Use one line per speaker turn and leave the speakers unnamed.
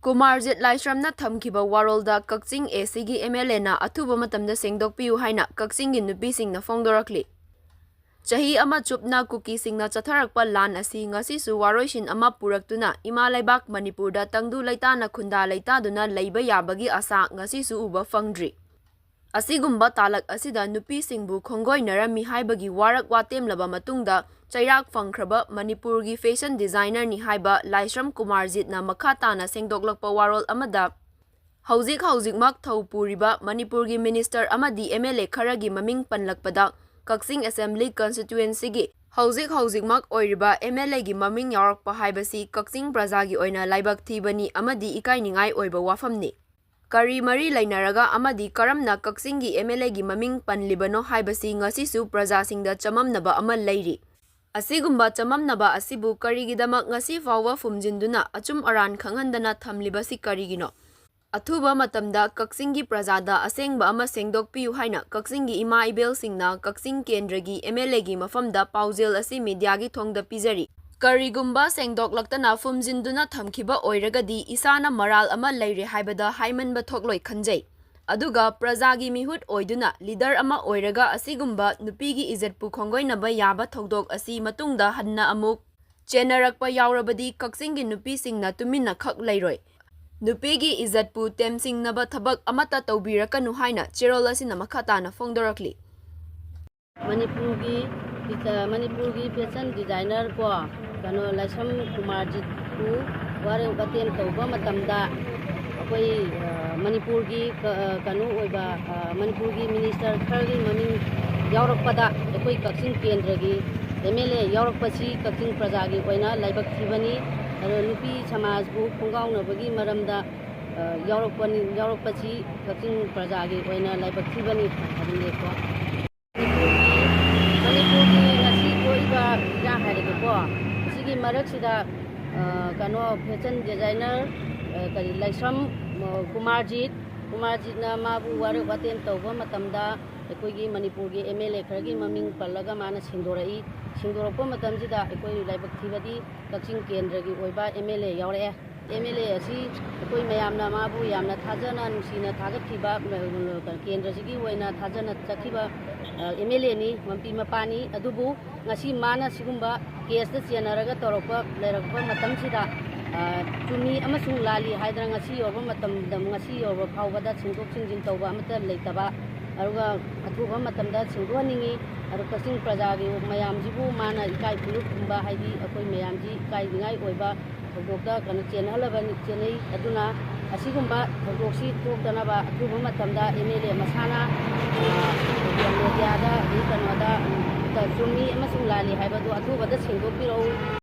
Kumarjit Laisramna thamkiba warolda Kakching ACG MLA na Athuba Matamda Sengdokpirakuu haina Kakchinggi nupisingna fongdorakli. Chahi ama chupna kukisingna chatharakpa lan asi ngasisu waroishin ama puraktuna ima laibak Manipurda tangdu laitana khunda laitaduna leiba yabagi asa ngasisu uba fangdri. Asigumba talak asida nupisingbu khongoinarami haibagi warak watemlaba matungda chairak fangkraba Manipurgi fashion designer ni haiba Laisram Kumarjit na makhatana sengdoklakpa warol amada hauzik thawpuriba Manipurgi minister amadi MLA kharagi maming panlakpada Kakching Assembly constituency gi hauzik oiriba MLA gi maming yarakpa haibasi Kakching prajagi oina laibak thibani amadi ikainingai oiba wafamni. Kari mari lainaraga amadi karamna Kakchinggi MLA gi maming panlibano haibasi ngasisu prajasingda chamamnaba ama leiri. Asigumba chamamnaba asibu karigidamak ngasi fawwa fumjinduna achum aran khanghandana thamlibasi karigino. Athuba matamda Kakchinggi prajada asengba ama sengdokpirakuu haina Kakchinggi ima ibelsingna Kakching kendragi MLA gi mafamda paujel asi mediagi thongda pijari. Karigumba sengdoklaktana fumjinduna thamkiba oiragadi isana maral ama leire haibada haimanba thokloi khanjai. Aduga prajagi mihut oiduna leader ama oiraga asigumba nupigi izatpu khongoinaba yaba thodok asi matungda hanna amuk chenarakpa yaurabadi Kakchinggi nupisingna tuminna khak leiroi. Nupigi izatpu temsingnaba thabak amata tawbirakanu haina cherol asina makhatana fongdorakli.
Manipurgi fashion designer ko kano Laisram Kumarjit ku wareng paten tawba matamda akoi Manipurgi kanu oiba Manipurgi minister khargi maming yaurakpada akoi Kakching kendragi MLA yaurakpachi Kakching prajagi oina laibak thibani nupi samajbu khongaunabagi maramda yaurakpachi Kakching prajagi oina laibak thibani adine ko Manipurgi ngasi oiba ya hairege ko sigi maraksida kano fashion designer kari Laisram Kumarjit na mabu warek waten tawba matamda ekoigi Manipurgi MLA khargi maming pallaga mana singdorakpa matamsida ekoi laibak thibadi Kakching kendragi oiba MLA yaure MLA asi ekoi mayamna mabu yamna thajana nusina thagathiba kendrasigi oina thajana chakhiba MLA ni mampi mapani adubu ngasi mana sigumba case da chenaraga torokpa lerakpa matamsida chumi amasung lali haidra ngasi yorba matamda ngasi yorba phawbada singdok singjin tawba amata leitaba aruga athuba matamda singdohaningi aru Kakching prajagi mayamjibu mana ikai phuluk kumba haidi akoi mayamji ikai dingai oiba thogdokda kana chenhalabani chenei aduna asigumba thogdoksi thokdanaba athuba matamda MLA masana mediada kanoda chumi amasung lali haibadu athubada singdokpiraku